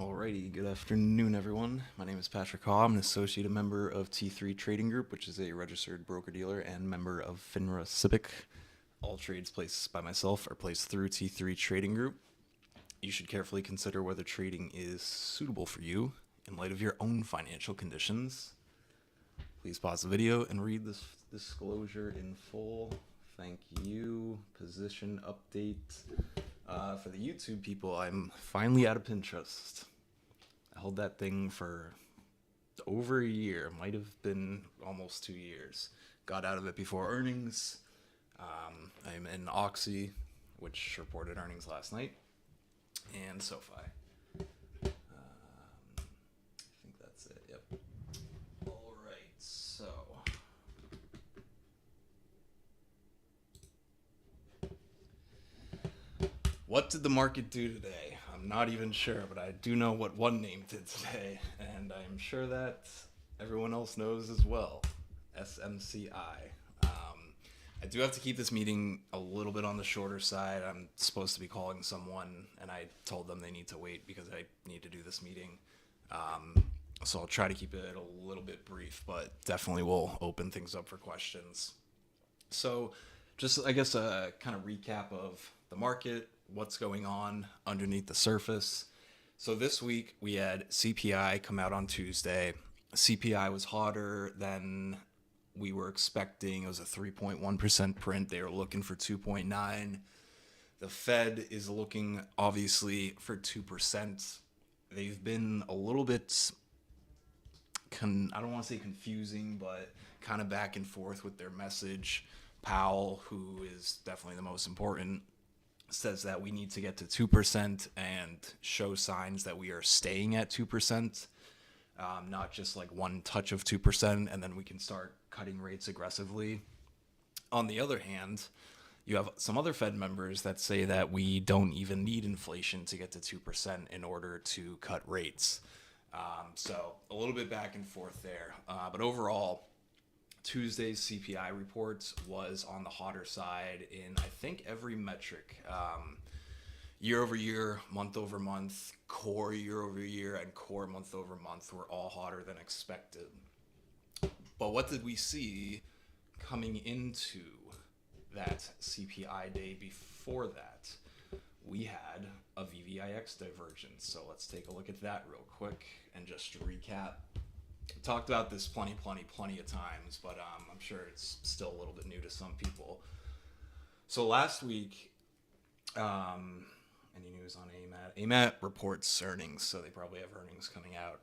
Alrighty, good afternoon, everyone. My name is Patrick Hawe. I'm an associate member of T3 Trading Group, which is a registered broker-dealer and member of FINRA SIPC. All trades placed by myself are placed through T3 Trading Group. You should carefully consider whether trading is suitable for you in light of your own financial conditions. Please pause the video and read this disclosure in full. Thank you. Position update. For the YouTube people, I'm finally out of Pinterest. I held that thing for over a year. Might have been almost 2 years. Got out of it before earnings. I'm in Oxy, which reported earnings last night, and SoFi. I think that's it. Yep. All right. So. What did the market do today? I'm not even sure, but I do know what one name did today, and I'm sure that everyone else knows as well. SMCI. I do have to keep this meeting a little bit on the shorter side. I'm supposed to be calling someone, and I told them they need to wait because I need to do this meeting. So I'll try to keep it a little bit brief, but definitely will open things up for questions. So just, I guess, a kind of recap of the market, what's going on underneath the surface. So this week we had CPI come out on Tuesday. CPI was hotter than we were expecting. It was a 3.1% print. They were looking for 2.9. The Fed is looking obviously for 2%. They've been a little bit, I don't want to say confusing, but kind of back and forth with their message. Powell, who is definitely the most important, says that we need to get to 2% and show signs that we are staying at 2%, not just like one touch of 2%, and then we can start cutting rates aggressively. On the other hand, you have some other Fed members that say that we don't even need inflation to get to 2% in order to cut rates. So a little bit back and forth there. But overall, Tuesday's CPI report was on the hotter side in, I think, every metric. Year over year, month over month, core year over year, and core month over month were all hotter than expected. But what did we see coming into that CPI day before that? We had a VVIX divergence. So let's take a look at that real quick and just to recap. Talked about this plenty of times, but I'm sure it's still a little bit new to some people. So last week, any news on AMAT? AMAT reports earnings, so they probably have earnings coming out.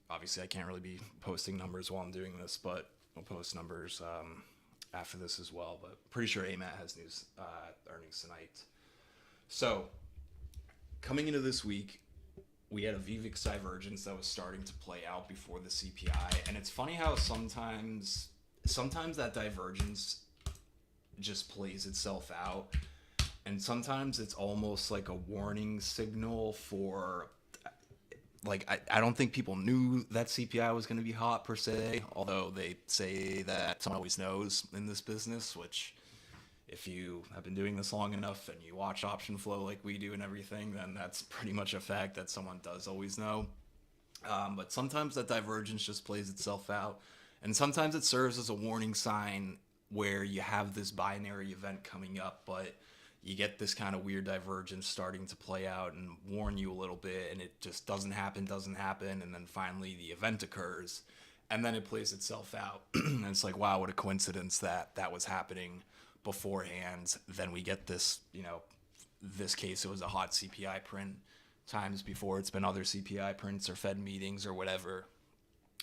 Obviously, I can't really be posting numbers while I'm doing this, but we'll post numbers after this as well. But pretty sure AMAT has news earnings tonight. So coming into this week, we had a VVIX divergence that was starting to play out before the CPI. And it's funny how sometimes that divergence just plays itself out. And sometimes it's almost like a warning signal for, like, I don't think people knew that CPI was going to be hot per se, although they say that someone always knows in this business, which if you have been doing this long enough and you watch option flow like we do and everything, then that's pretty much a fact that someone does always know. But sometimes that divergence just plays itself out. And sometimes it serves as a warning sign where you have this binary event coming up, but you get this kind of weird divergence starting to play out and warn you a little bit, and it just doesn't happen. And then finally the event occurs, and then it plays itself out. And it's like, wow, what a coincidence that was happening beforehand. Then we get this, this case, it was a hot CPI print. Times before it's been other CPI prints or Fed meetings or whatever.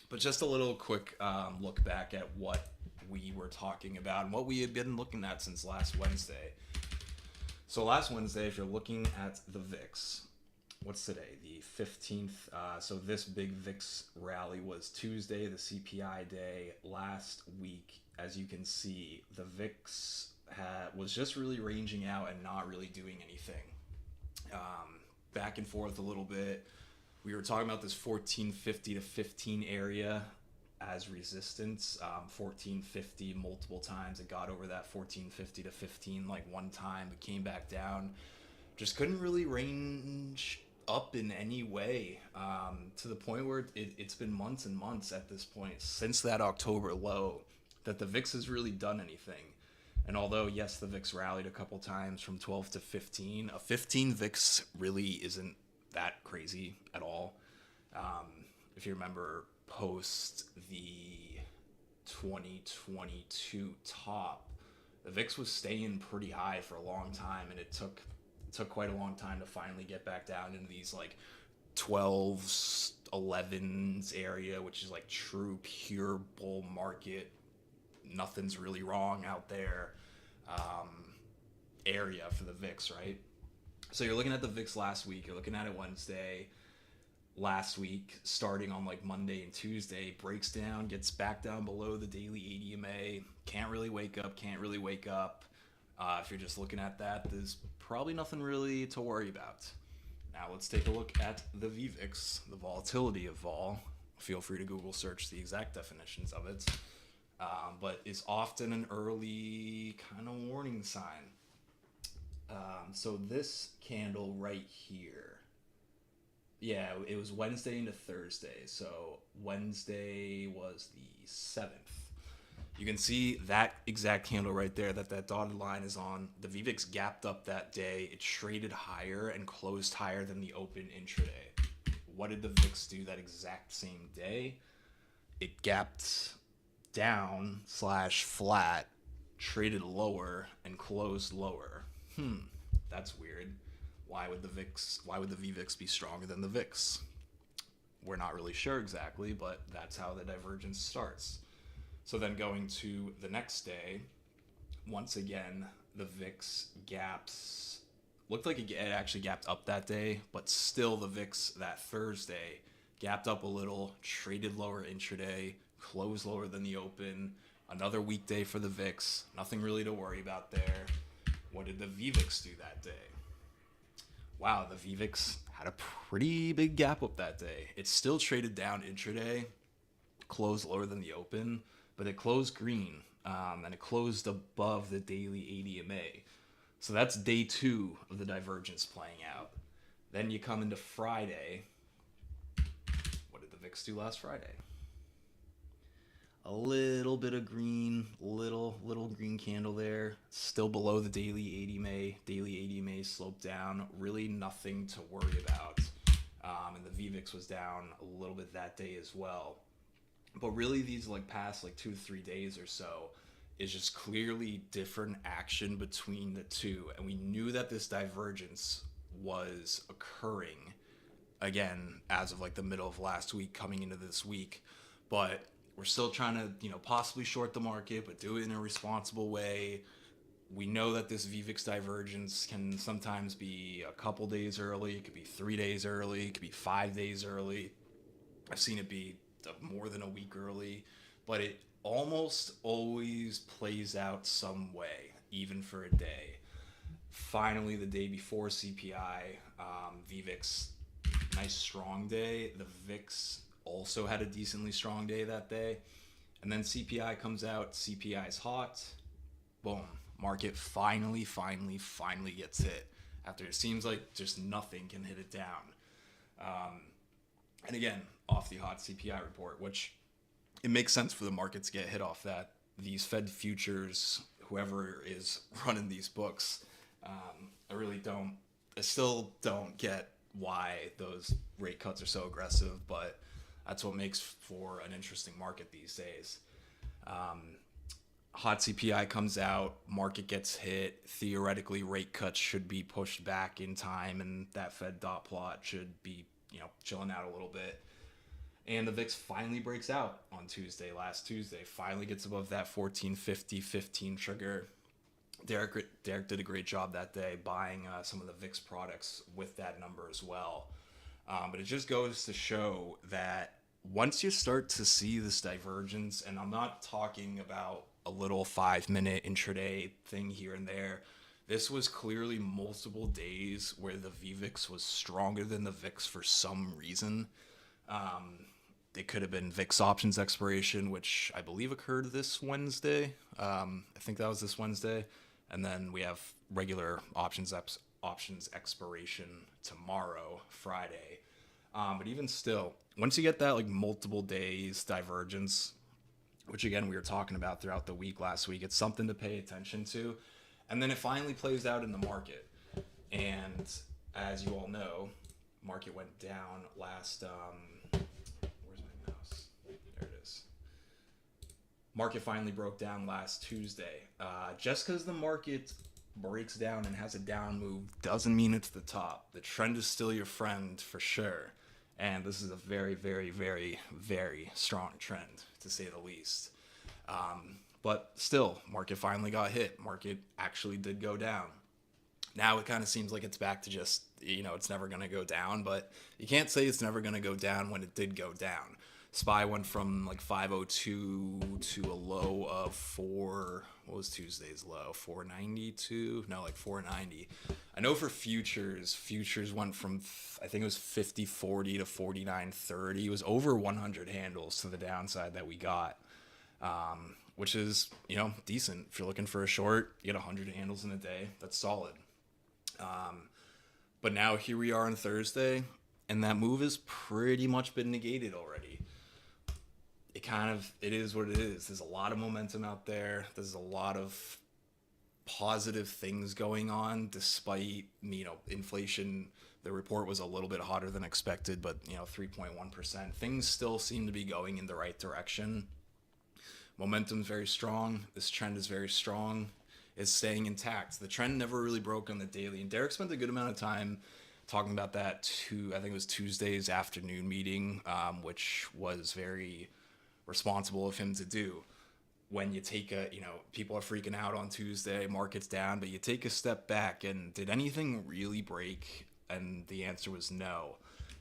But just a little quick look back at what we were talking about and what we had been looking at since last Wednesday. So last Wednesday, if you're looking at the VIX, what's today? The 15th. So this big VIX rally was Tuesday, the CPI day last week. As you can see, the VIX was just really ranging out and not really doing anything. Back and forth a little bit. We were talking about this 1450 to 15 area as resistance. 1450 multiple times. It got over that 1450 to 15 like one time, but came back down. Just couldn't really range up in any way, to the point where it's been months and months at this point since that October low that the VIX has really done anything. And although, yes, the VIX rallied a couple times from 12 to 15, a 15 VIX really isn't that crazy at all. If you remember, post the 2022 top, the VIX was staying pretty high for a long time, and it took quite a long time to finally get back down into these like 12s, 11s area, which is like true pure bull market, nothing's really wrong out there, area for the VIX, right? So you're looking at the VIX last week, you're looking at it Wednesday. Last week, starting on like Monday and Tuesday, breaks down, gets back down below the daily ADMA, can't really wake up. If you're just looking at that, there's probably nothing really to worry about. Now let's take a look at the VVIX, the volatility of vol. Feel free to Google search the exact definitions of it, but is often an early kind of warning sign. So this candle right here, yeah, it was Wednesday into Thursday. So Wednesday was the 7th. You can see that exact candle right there that dotted line is on. The VVIX gapped up that day. It traded higher and closed higher than the open intraday. What did the VIX do that exact same day? It gapped down / flat, traded lower, and closed lower. That's weird. Why would the VVIX be stronger than the VIX? We're not really sure exactly, but that's how the divergence starts. So then going to the next day, once again, the VIX gaps, looked like it actually gapped up that day, but still the VIX that Thursday gapped up a little, traded lower intraday, closed lower than the open. Another weekday for the VIX, nothing really to worry about there. What did the VVIX do that day? Wow, the VVIX had a pretty big gap up that day. It still traded down intraday, closed lower than the open, but it closed green, and it closed above the daily ADMA. So that's day 2 of the divergence playing out. Then you come into Friday. What did the VIX do last Friday? A little bit of green, little green candle there. Still below the daily ADMA. Daily ADMA sloped down. Really nothing to worry about. And the VVIX was down a little bit that day as well. But really these past 2 to 3 days or so is just clearly different action between the two. And we knew that this divergence was occurring again as of the middle of last week coming into this week. But we're still trying to, possibly short the market, but do it in a responsible way. We know that this VVIX divergence can sometimes be a couple days early. It could be 3 days early. It could be 5 days early. I've seen it be more than a week early, but it almost always plays out some way, even for a day. Finally, the day before CPI, VVIX, nice strong day. The VIX also had a decently strong day that day. And then CPI comes out. CPI is hot. Boom. Market finally gets hit after it seems like just nothing can hit it down. And again, off the hot CPI report, which it makes sense for the market to get hit off that. These Fed futures, whoever is running these books, I still don't get why those rate cuts are so aggressive, but that's what makes for an interesting market these days. Hot CPI comes out, market gets hit. Theoretically, rate cuts should be pushed back in time, and that Fed dot plot should be, chilling out a little bit. And the VIX finally breaks out on last Tuesday, finally gets above that 1450-15 trigger. Derek did a great job that day buying some of the VIX products with that number as well. But it just goes to show that once you start to see this divergence, and I'm not talking about a little 5-minute intraday thing here and there, this was clearly multiple days where the VVIX was stronger than the VIX for some reason. It could have been VIX options expiration, which I believe occurred this Wednesday. I think that was this Wednesday. And then we have regular options options expiration tomorrow, Friday. But even still, once you get that like multiple days divergence, which again we were talking about throughout the week last week, it's something to pay attention to. And then it finally plays out in the market. And as you all know, market went down last, where's my mouse? There it is. Market finally broke down last Tuesday. Just because the market breaks down and has a down move doesn't mean it's the top. The trend is still your friend for sure. And this is a very, very, very, very strong trend, to say the least. But still, market finally got hit. Market actually did go down. Now it kind of seems like it's back to just, it's never going to go down, but you can't say it's never going to go down when it did go down. SPY went from like 502 to a low of what was Tuesday's low? 492? No, like 490. I know for futures went from, I think it was 50.40 to 49.30. It was over 100 handles to the downside that we got. Which is, decent. If you're looking for a short, you get 100 handles in a day. That's solid. But now here we are on Thursday, and that move has pretty much been negated already. It is what it is. There's a lot of momentum out there. There's a lot of positive things going on, despite, inflation. The report was a little bit hotter than expected, but, 3.1%. Things still seem to be going in the right direction. Momentum's very strong. This trend is very strong. It's staying intact. The trend never really broke on the daily. And Derek spent a good amount of time talking about that I think it was Tuesday's afternoon meeting, which was very responsible of him to do. When you take people are freaking out on Tuesday, market's down, but you take a step back and did anything really break? And the answer was no.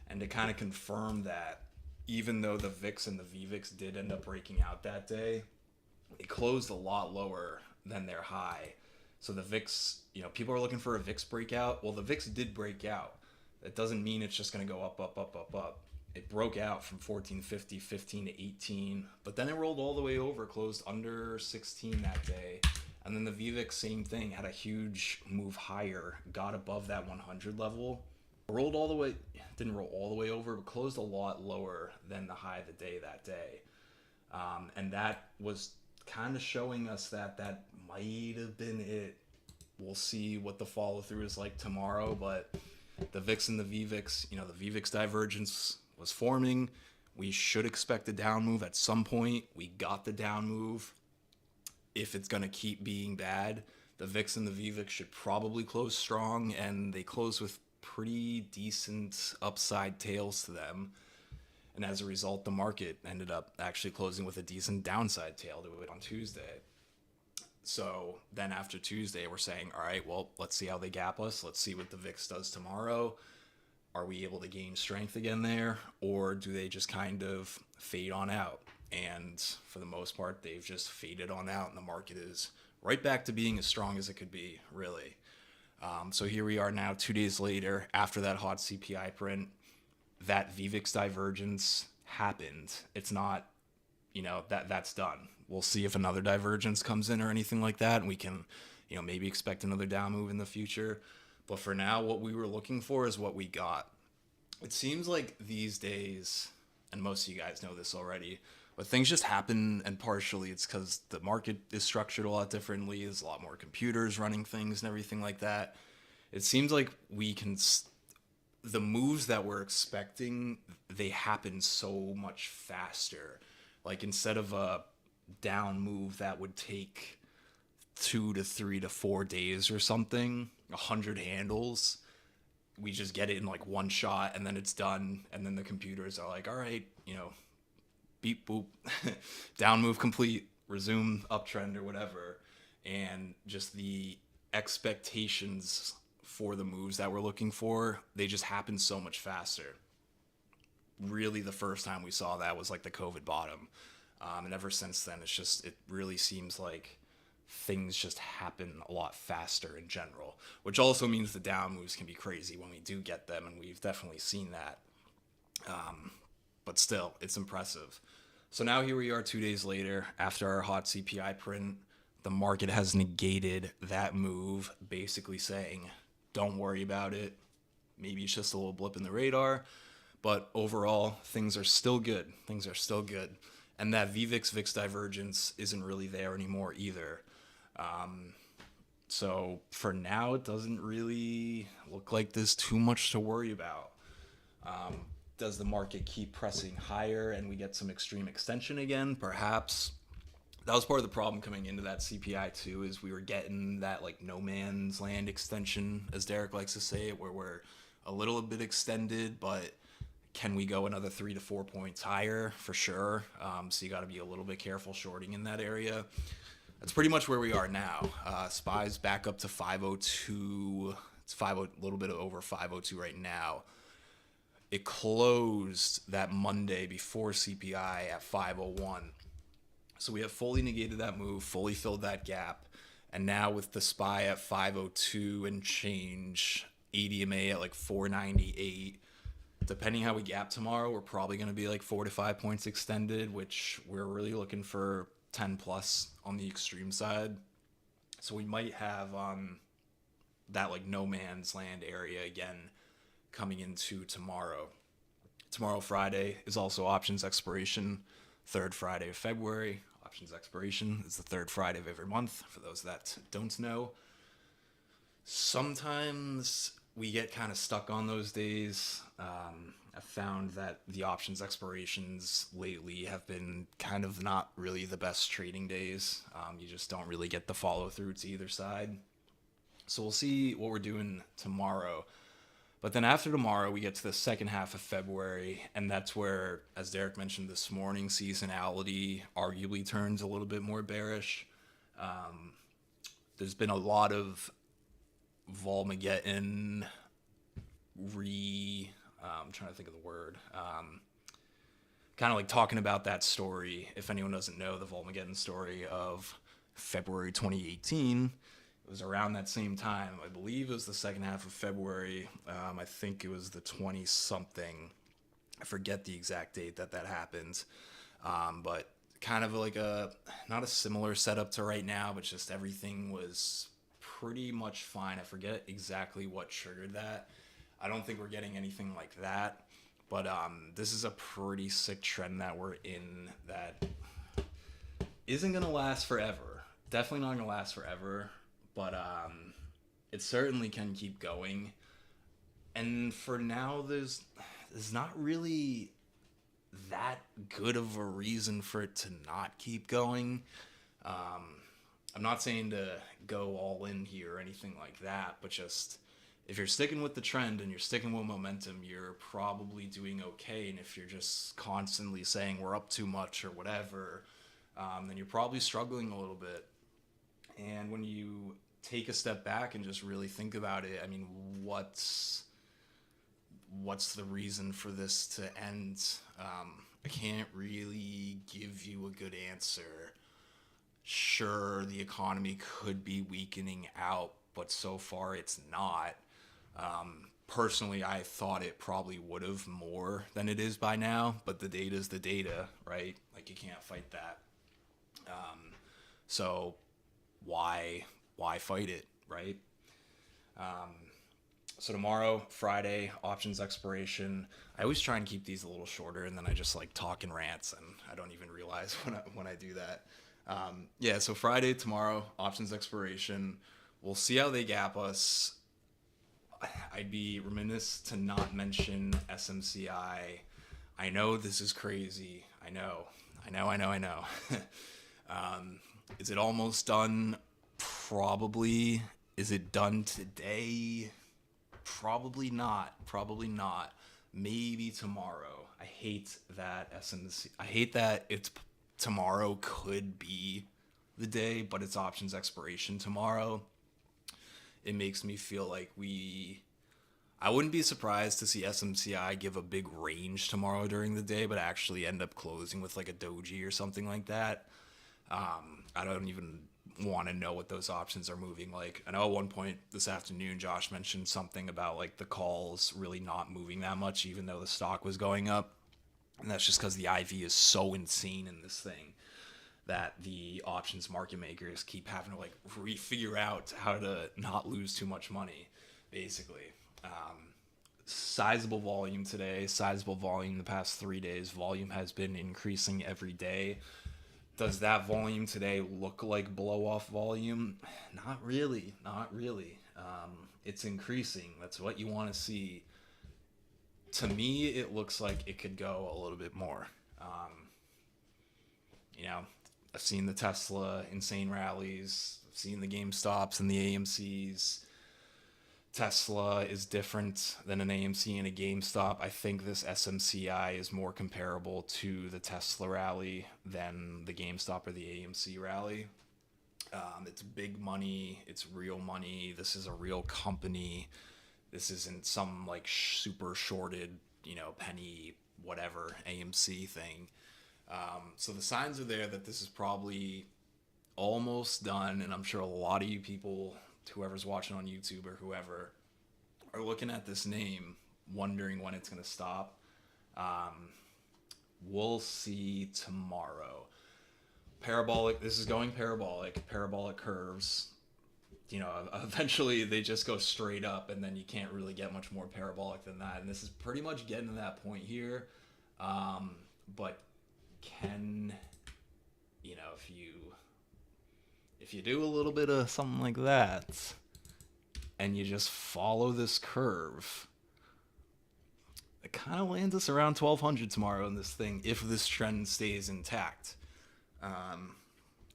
And to kind of confirm that, even though the VIX and the VVIX did end up breaking out that day, it closed a lot lower than their high. So the VIX, people are looking for a VIX breakout. Well, the VIX did break out. That doesn't mean it's just going to go up, up, up, up, up. It broke out from 1450, 15 to 18, but then it rolled all the way over, closed under 16 that day. And then the VVIX, same thing, had a huge move higher, got above that 100 level. Rolled all the way, didn't roll all the way over, but closed a lot lower than the high of the day that day. And that was kind of showing us that might have been it. We'll see what the follow through is like tomorrow, but the VIX and the VVIX, the VVIX divergence was forming. We should expect a down move at some point. We got the down move. If it's going to keep being bad, the VIX and the VVIX should probably close strong, and they close with pretty decent upside tails to them. And as a result, the market ended up actually closing with a decent downside tail to it on Tuesday. So then after Tuesday, we're saying, all right, well, let's see how they gap us. Let's see what the VIX does tomorrow. Are we able to gain strength again there? Or do they just kind of fade on out? And for the most part, they've just faded on out, and the market is right back to being as strong as it could be, really. So here we are now 2 days later after that hot CPI print. That VVIX divergence happened. It's not, that's done. We'll see if another divergence comes in or anything like that, and we can, maybe expect another down move in the future. But for now, what we were looking for is what we got. It seems like these days, and most of you guys know this already, but things just happen, and partially it's because the market is structured a lot differently. There's a lot more computers running things and everything like that. It seems like the moves that we're expecting, they happen so much faster. Like instead of a down move that would take 2 to 3 to 4 days or something, 100 handles, we just get it in like one shot and then it's done. And then the computers are like, all right, beep, boop, down move complete, resume uptrend or whatever. And just the expectations for the moves that we're looking for, they just happen so much faster. Really, the first time we saw that was like the COVID bottom. And ever since then, it really seems like things just happen a lot faster in general, which also means the down moves can be crazy when we do get them, and we've definitely seen that. But still, it's impressive. So now here we are 2 days later after our hot CPI print. The market has negated that move, basically saying don't worry about it. Maybe it's just a little blip in the radar, but overall, things are still good. Things are still good. And that VVIX-VIX divergence isn't really there anymore either. So for now, it doesn't really look like there's too much to worry about. Does the market keep pressing higher and we get some extreme extension again? Perhaps. That was part of the problem coming into that CPI too, is we were getting that like no man's land extension, as Derek likes to say it, where we're a little bit extended, but can we go another 3 to 4 points higher? For sure. So you got to be a little bit careful shorting in that area. That's pretty much where we are now. SPY's back up to 502. It's a little bit over 502 right now. It closed that Monday before CPI at 501. So we have fully negated that move, fully filled that gap. And now with the SPY at 502 and change, ADMA at like 498, depending how we gap tomorrow, we're probably going to be like 4 to 5 points extended, which we're really looking for 10 plus on the extreme side. So we might have that like no man's land area again coming into tomorrow. Tomorrow, Friday, is also options expiration. Third Friday of February. Options expiration is the third Friday of every month, for those that don't know. Sometimes we get kind of stuck on those days. I've found that the options expirations lately have been kind of not really the best trading days. You just don't really get the follow through to either side. So we'll see what we're doing tomorrow. But then after tomorrow, we get to the second half of February, and that's where, as Derek mentioned this morning, seasonality arguably turns a little bit more bearish. There's been a lot of Volmageddon I'm trying to think of the word. Kind of like talking about that story. If anyone doesn't know the Volmageddon story of February 2018, it was around that same time. I believe it was the second half of February. I think it was the 20-something. I forget the exact date that happened. But kind of like not a similar setup to right now, but just everything was pretty much fine. I forget exactly what triggered that. I don't think we're getting anything like that. But this is a pretty sick trend that we're in that isn't going to last forever. Definitely not going to last forever. But it certainly can keep going. And for now, there's not really that good of a reason for it to not keep going. I'm not saying to go all in here or anything like that, but just if you're sticking with the trend and you're sticking with momentum, you're probably doing okay. And if you're just constantly saying we're up too much or whatever, then you're probably struggling a little bit. And when you take a step back and just really think about it, I mean, what's the reason for this to end? I can't really give you a good answer. Sure, the economy could be weakening out, but so far it's not. Personally, I thought it probably would have more than it is by now, but the data's the data, right? Like, you can't fight that. So why fight it, right? So tomorrow, Friday, options expiration. I always try and keep these a little shorter, and then I just like talk and rants, and I don't even realize when I do that. So Friday, tomorrow, options expiration. We'll see how they gap us. I'd be remiss to not mention SMCI. I know this is crazy. I know. Is it almost done? Probably. Is it done today? Probably not. Maybe tomorrow. I hate that SMC. I hate that it's tomorrow could be the day, but it's options expiration tomorrow. It makes me feel like I wouldn't be surprised to see SMCI give a big range tomorrow during the day, but actually end up closing with like a doji or something like that. I don't even want to know what those options are moving like. I know at one point this afternoon, Josh mentioned something about like the calls really not moving that much, even though the stock was going up. And that's just because the IV is so insane in this thing that the options market makers keep having to like refigure out how to not lose too much money. basically. Sizable volume today, sizable volume the past 3 days. Volume has been increasing every day. Does that volume today look like blow off volume? Not really, not really. It's increasing. That's what you want to see. To me, it looks like it could go a little bit more. You know, I've seen the Tesla insane rallies. I've seen the GameStops and the AMCs. Tesla is different than an AMC and a GameStop. I think this SMCI is more comparable to the Tesla rally than the GameStop or the AMC rally. It's big money. It's real money. This is a real company. This isn't some like super shorted, penny whatever AMC thing. So the signs are there that this is probably almost done, and I'm sure a lot of you people, whoever's watching on YouTube or whoever, are looking at this name wondering when it's going to stop. We'll see tomorrow. Parabolic, this is going parabolic curves. Eventually they just go straight up, and then you can't really get much more parabolic than that. And this is pretty much getting to that point here. But can, if you do a little bit of something like that and you just follow this curve, it kind of lands us around 1200 tomorrow in this thing if this trend stays intact.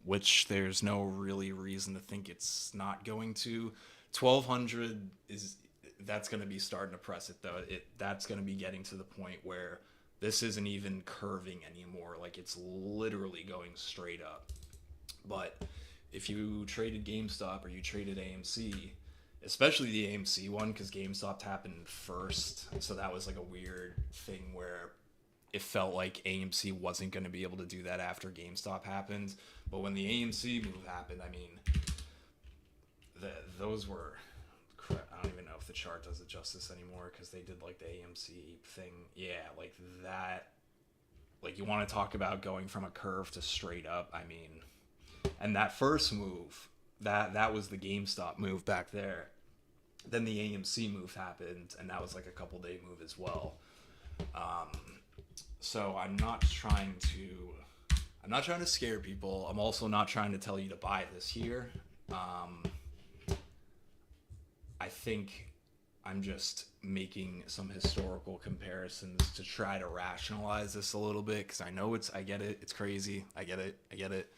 Which there's no really reason to think it's not going to. 1200 that's going to be starting to press it though. That's going to be getting to the point where this isn't even curving anymore. Like, it's literally going straight up. But if you traded GameStop or you traded AMC, especially the AMC one, because GameStop happened first, so that was like a weird thing where it felt like AMC wasn't going to be able to do that after GameStop happened. But when the AMC move happened, I mean, those were crap. I don't even know if the chart does it justice anymore, because they did like the AMC thing. Yeah, like that. Like, you want to talk about going from a curve to straight up. I mean, and that first move, that was the GameStop move back there. Then the AMC move happened, and that was like a couple day move as well. So I'm not trying to scare people. I'm also not trying to tell you to buy this here. I think I'm just making some historical comparisons to try to rationalize this a little bit, because I know I get it. It's crazy. I get it.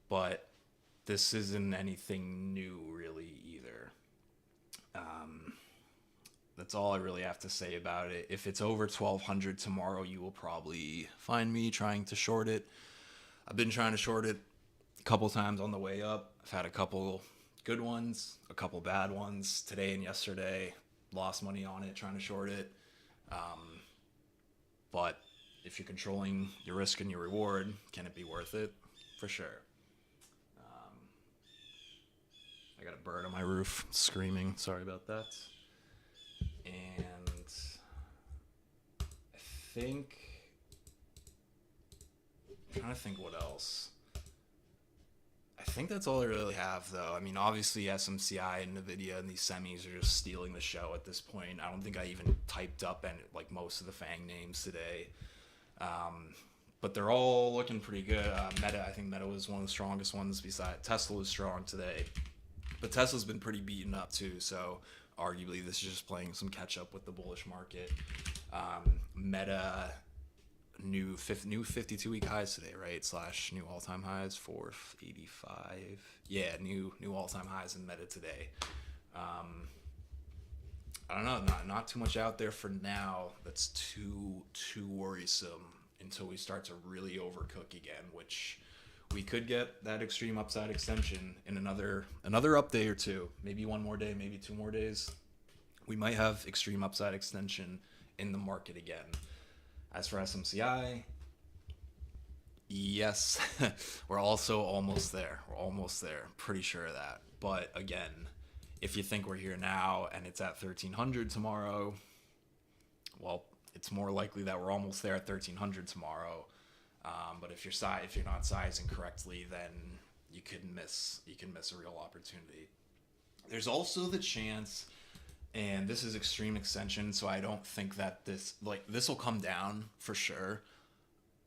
But this isn't anything new really either. That's all I really have to say about it. If it's over 1200 tomorrow, you will probably find me trying to short it. I've been trying to short it a couple times on the way up. I've had a couple good ones, a couple bad ones today and yesterday. Lost money on it trying to short it. But if you're controlling your risk and your reward, can it be worth it? For sure. I got a bird on my roof screaming. Sorry about that. And I think, I'm trying to think what else. I think that's all I really have, though. I mean, obviously SMCI and NVIDIA and these semis are just stealing the show at this point. I don't think I even typed up most of the FANG names today. But they're all looking pretty good. Meta, I think Meta was one of the strongest ones. Besides, Tesla was strong today. But Tesla's been pretty beaten up too, so arguably this is just playing some catch up with the bullish market. Meta, new 52-week highs today, right? / new all-time highs, 485. Yeah, new all-time highs in Meta today. I don't know, not too much out there for now that's too worrisome until we start to really overcook again, which we could get that extreme upside extension in another up day or two, maybe one more day, maybe 2 more days. We might have extreme upside extension in the market again. As for SMCI, yes, we're also almost there. Pretty sure of that. But again, if you think we're here now and it's at 1300 tomorrow, well, it's more likely that we're almost there at 1300 tomorrow. But if you're not sizing correctly, then you can miss a real opportunity. There's also the chance And this is extreme extension, so I don't think that this will come down for sure,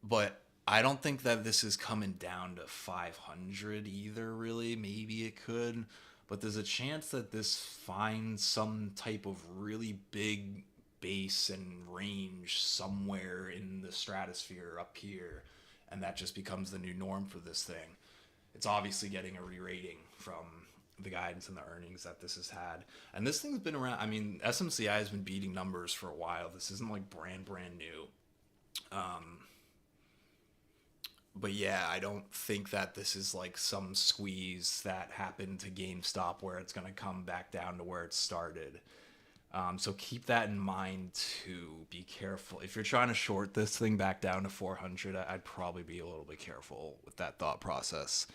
but I don't think that this is coming down to 500 either, really. Maybe it could, but there's a chance that this finds some type of really big base and range somewhere in the stratosphere up here, and that just becomes the new norm for this thing. It's obviously getting a re-rating from the guidance and the earnings that this has had. And this thing's been around. I mean, SMCI has been beating numbers for a while. This isn't like brand new. But yeah, I don't think that this is like some squeeze that happened to GameStop where it's going to come back down to where it started. So keep that in mind too. Be careful. If you're trying to short this thing back down to 400, I'd probably be a little bit careful with that thought process.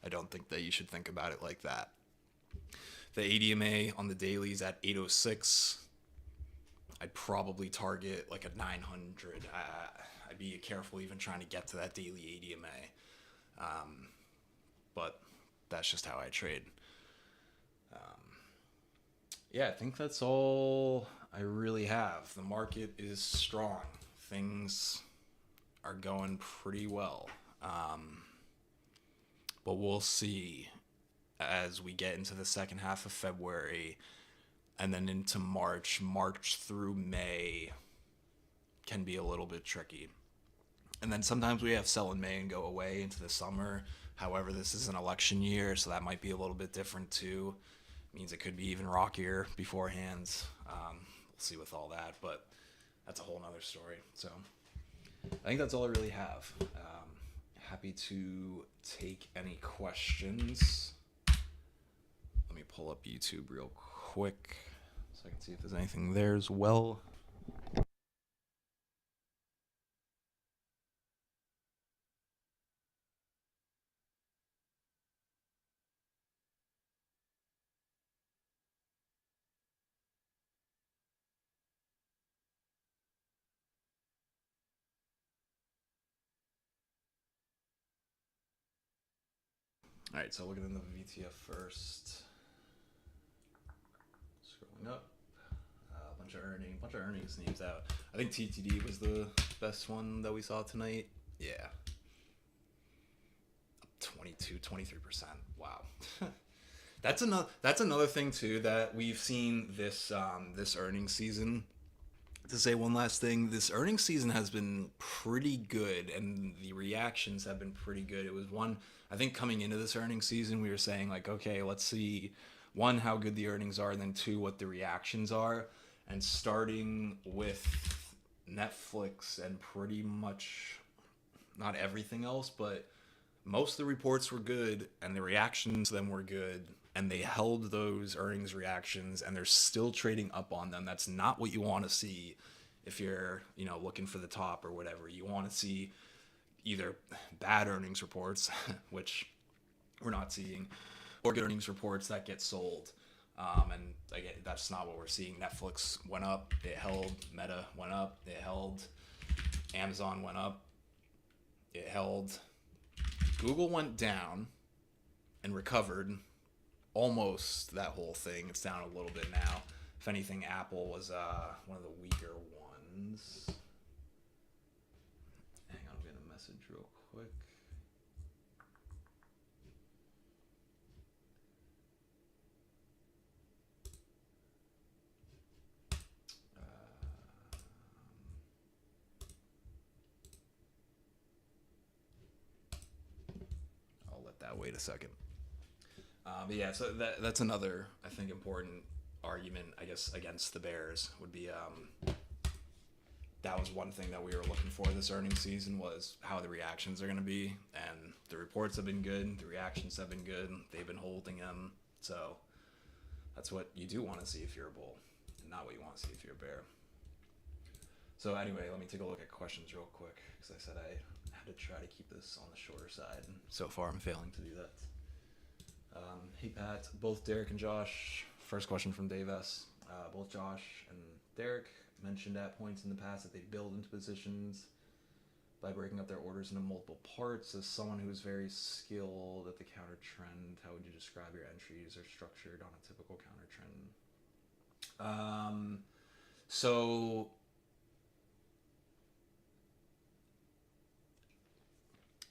I don't think that you should think about it like that. The ADMA on the daily is at 806. I'd probably target like a 900. I'd be careful even trying to get to that daily ADMA. But that's just how I trade. Yeah, I think that's all I really have. The market is strong. Things are going pretty well. But we'll see as we get into the second half of February and then into March. March through May can be a little bit tricky. And then sometimes we have sell in May and go away into the summer. However, this is an election year, so that might be a little bit different too. It means it could be even rockier beforehand. We'll see with all that, but that's a whole nother story. So I think that's all I really have. Happy to take any questions. Let me pull up YouTube real quick so I can see if there's anything there as well. All right, so looking in the VTF first. Scrolling up. A bunch of earnings names out. I think TTD was the best one that we saw tonight. Yeah. 22, 23%. Wow. That's another thing too that we've seen this earnings season. To say one last thing, this earnings season has been pretty good, and the reactions have been pretty good. It was one, I think, coming into this earnings season, we were saying like, okay, let's see, one, how good the earnings are, and then two, what the reactions are. And starting with Netflix and pretty much not everything else, but most of the reports were good, and the reactions to them were good, and they held those earnings reactions, and they're still trading up on them. That's not what you want to see if you're, looking for the top or whatever. You want to see either bad earnings reports, which we're not seeing, or good earnings reports that get sold. And again, that's not what we're seeing. Netflix went up, it held. Meta went up, it held. Amazon went up, it held. Google went down and recovered almost that whole thing. It's down a little bit now. If anything, Apple was one of the weaker ones. Hang on, I'm getting a message real quick. I'll let that wait a second. But yeah, so that's another, I think, important argument, I guess, against the Bears would be that was one thing that we were looking for this earnings season was how the reactions are going to be. And the reports have been good. The reactions have been good. They've been holding them. So that's what you do want to see if you're a bull, and not what you want to see if you're a bear. So anyway, let me take a look at questions real quick, because I said I had to try to keep this on the shorter side, and so far I'm failing to do that. Hey Pat, both Derek and Josh. First question from Dave S. Both Josh and Derek mentioned at points in the past that they build into positions by breaking up their orders into multiple parts. As someone who is very skilled at the counter trend, how would you describe your entries are structured on a typical counter trend? So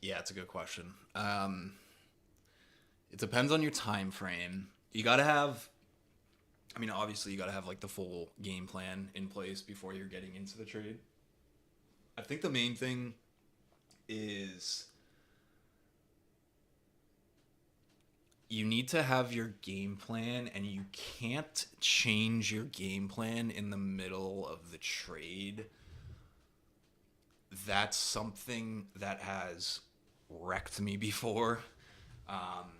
yeah, it's a good question. It depends on your time frame. You got to have, I mean, obviously, you got to have like the full game plan in place before you're getting into the trade. I think the main thing is you need to have your game plan, and you can't change your game plan in the middle of the trade. That's something that has wrecked me before. Um,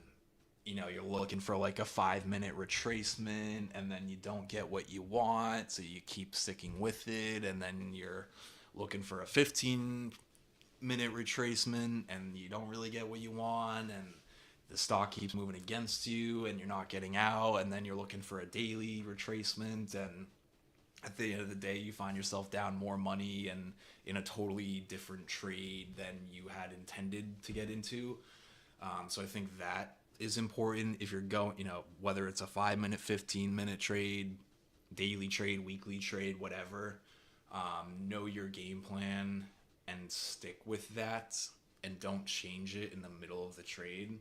you're looking for like a 5 minute retracement, and then you don't get what you want, so you keep sticking with it, and then you're looking for a 15-minute retracement, and you don't really get what you want, and the stock keeps moving against you, and you're not getting out, and then you're looking for a daily retracement, and at the end of the day, you find yourself down more money and in a totally different trade than you had intended to get into. So I think that is important if you're going, whether it's a 5 minute, 15-minute trade, daily trade, weekly trade, whatever. Know your game plan and stick with that, and don't change it in the middle of the trade.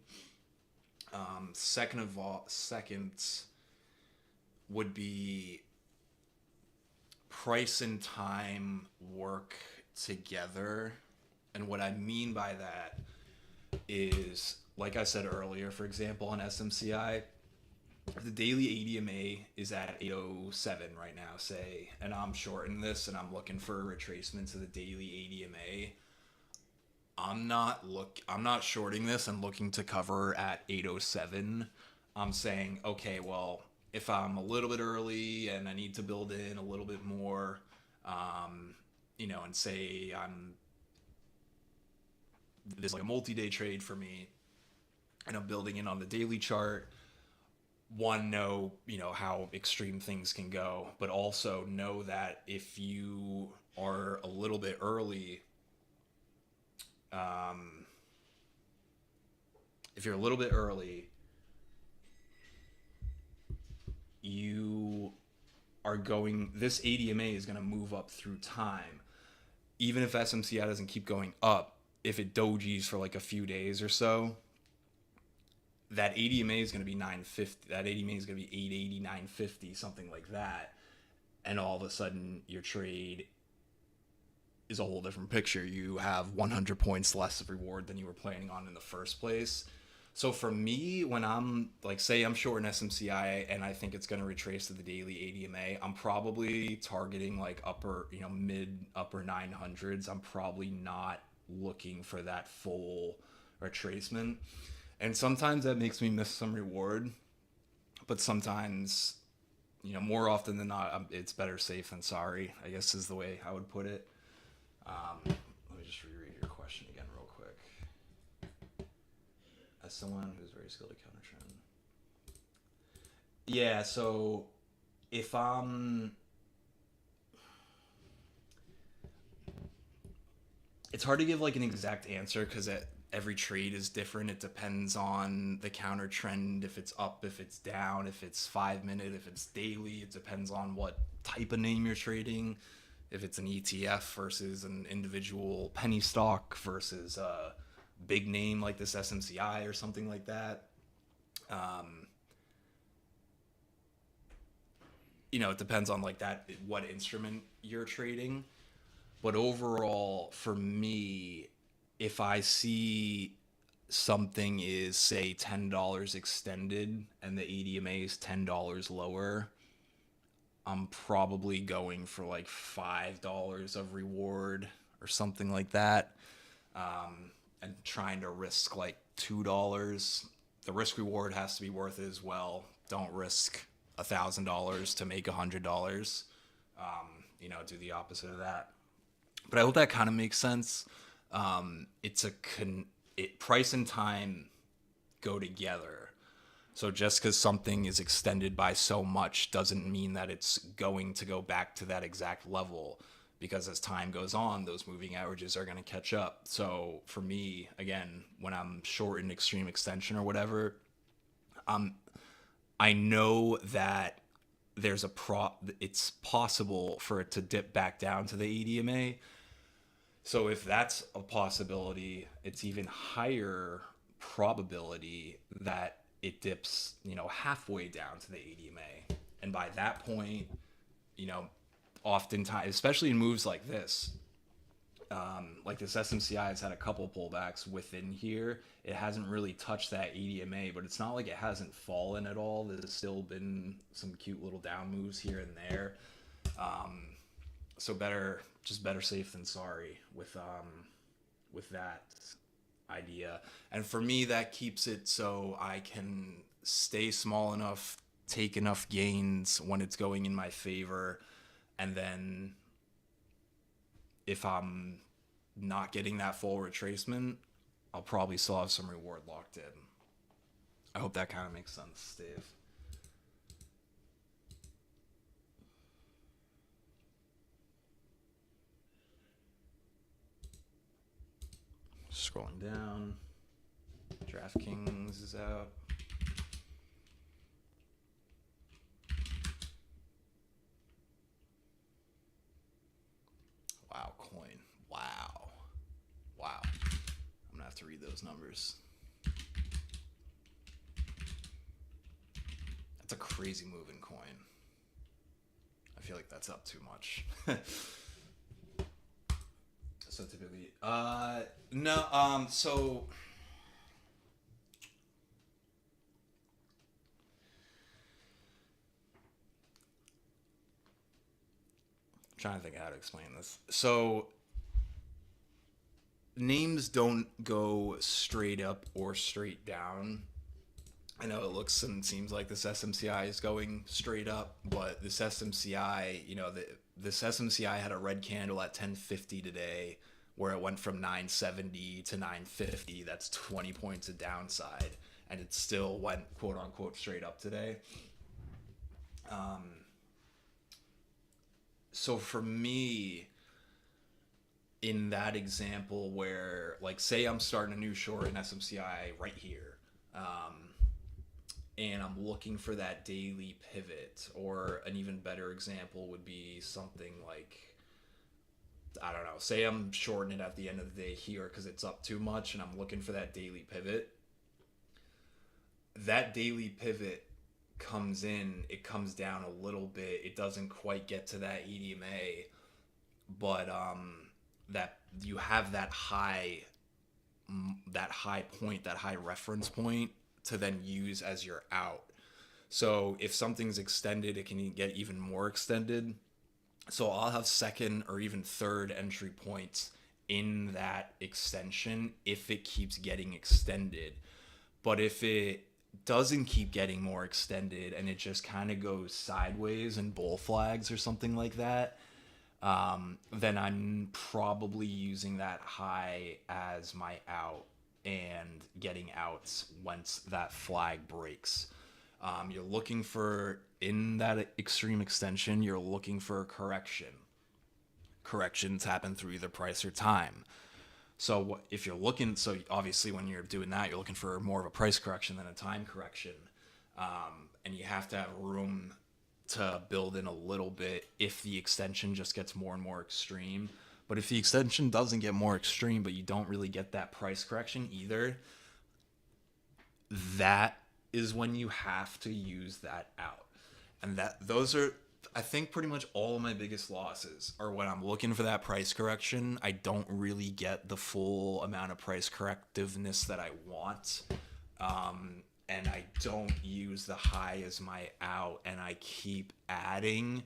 Second would be price and time work together. And what I mean by that is, like I said earlier, for example, on SMCI, if the daily ADMA is at 807 right now, say, and I'm shorting this and I'm looking for a retracement to the daily ADMA, I'm not shorting this and looking to cover at 807. I'm saying, okay, well, if I'm a little bit early and I need to build in a little bit more, and say there's like a multi-day trade for me, and I'm building in on the daily chart. Know how extreme things can go, but also know that if you are a little bit early, if you're a little bit early, this ADMA is going to move up through time. Even if SMCI doesn't keep going up, if it dojis for like a few days or so, that ADMA is going to be 950. That ADMA is going to be 880, 950, something like that. And all of a sudden, your trade is a whole different picture. You have 100 points less of reward than you were planning on in the first place. So for me, when I'm like, say I'm short in SMCI and I think it's going to retrace to the daily ADMA, I'm probably targeting like mid upper 900s. I'm probably not looking for that full retracement. And sometimes that makes me miss some reward, but sometimes, more often than not, it's better safe than sorry, I guess is the way I would put it. Let me just reread your question again real quick. As someone who's very skilled at counter trend. Yeah, so if it's hard to give like an exact answer because every trade is different. It depends on the counter trend, if it's up, if it's down, if it's 5 minute, if it's daily. It depends on what type of name you're trading. If it's an ETF versus an individual penny stock versus a big name like this SMCI or something like that. It depends on like that, what instrument you're trading. But overall, for me, if I see something is, say, $10 extended and the ADMA is $10 lower, I'm probably going for like $5 of reward or something like that, and trying to risk like $2. The risk reward has to be worth it as well. Don't risk $1,000 to make $100. Do the opposite of that. But I hope that kind of makes sense. Price and time go together. So just because something is extended by so much doesn't mean that it's going to go back to that exact level, because as time goes on, those moving averages are going to catch up. So for me, again, when I'm short in extreme extension or whatever, I know that it's possible for it to dip back down to the EDMA. So if that's a possibility, it's even higher probability that it dips, halfway down to the EDMA. And by that point, oftentimes, especially in moves like this SMCI has had a couple pullbacks within here. It hasn't really touched that EDMA, but it's not like it hasn't fallen at all. There's still been some cute little down moves here and there. So better safe than sorry with that idea. And for me, that keeps it so I can stay small enough, take enough gains when it's going in my favor, and then if I'm not getting that full retracement, I'll probably still have some reward locked in. I hope that kind of makes sense, Dave. Scrolling down. DraftKings is out. Wow, coin. Wow. I'm gonna have to read those numbers. That's a crazy move in coin. I feel like that's up too much. So typically, no, so I'm trying to think how to explain this. So names don't go straight up or straight down. I know it looks and seems like this SMCI is going straight up, but this SMCI, this SMCI had a red candle at 1050 today, where it went from 970 to 950. That's 20 points of downside, and it still went quote unquote straight up today. So for me, in that example where, like, say I'm starting a new short in SMCI right here, and I'm looking for that daily pivot, or an even better example would be something like, I don't know, say I'm shorting it at the end of the day here because it's up too much and I'm looking for that daily pivot. That daily pivot comes in, it comes down a little bit. It doesn't quite get to that EDMA, but that you have that high point, that high reference point to then use as your out. So if something's extended, it can get even more extended. So I'll have second or even third entry points in that extension if it keeps getting extended. But if it doesn't keep getting more extended and it just kind of goes sideways and bull flags or something like that, then I'm probably using that high as my out and getting outs once that flag breaks. You're looking for, in that extreme extension, you're looking for a correction. Corrections happen through either price or time. So if you're looking, so obviously when you're doing that, you're looking for more of a price correction than a time correction. And you have to have room to build in a little bit if the extension just gets more and more extreme. But if the extension doesn't get more extreme, but you don't really get that price correction either, that is when you have to use that out. And those are, I think, pretty much all of my biggest losses are when I'm looking for that price correction. I don't really get the full amount of price correctiveness that I want. And I don't use the high as my out, and I keep adding.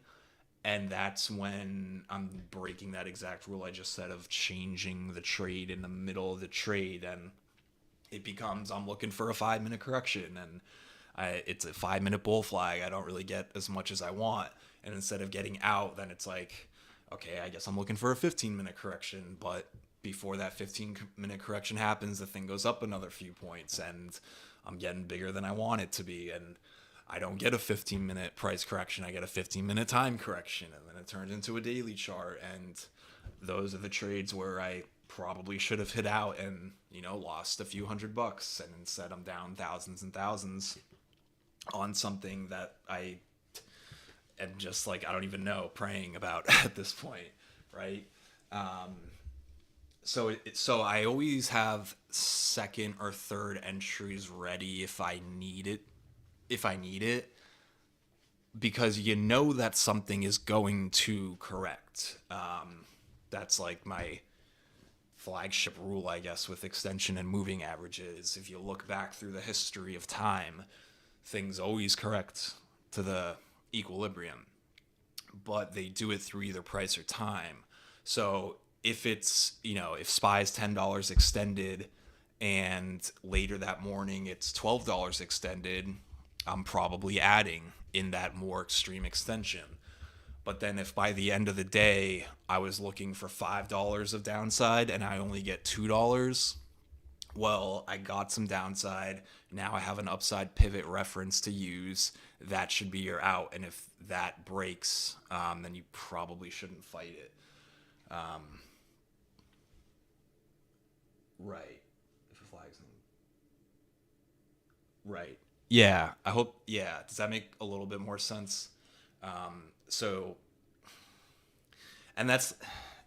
And that's when I'm breaking that exact rule I just said of changing the trade in the middle of the trade. And it becomes, I'm looking for a 5-minute correction, and it's a 5-minute bull flag. I don't really get as much as I want. And instead of getting out, then it's like, okay, I guess I'm looking for a 15-minute correction. But before that 15-minute correction happens, the thing goes up another few points, and I'm getting bigger than I want it to be. And I don't get a 15-minute price correction. I get a 15-minute time correction, and then it turns into a daily chart. And those are the trades where I probably should have hit out and, lost a few $100, and instead I'm down thousands and thousands on something that and just like, I don't even know, praying about at this point, right? So I always have second or third entries ready if I need it. Because you know that something is going to correct. That's like my flagship rule, I guess, with extension and moving averages. If you look back through the history of time, things always correct to the equilibrium, but they do it through either price or time. So if it's, if SPY's $10 extended and later that morning it's $12 extended, I'm probably adding in that more extreme extension. But then if by the end of the day I was looking for $5 of downside and I only get $2, well, I got some downside. Now I have an upside pivot reference to use. That should be your out. And if that breaks, then you probably shouldn't fight it. Right. If it flags them. Right. Yeah. I hope. Yeah. Does that make a little bit more sense? So, and that's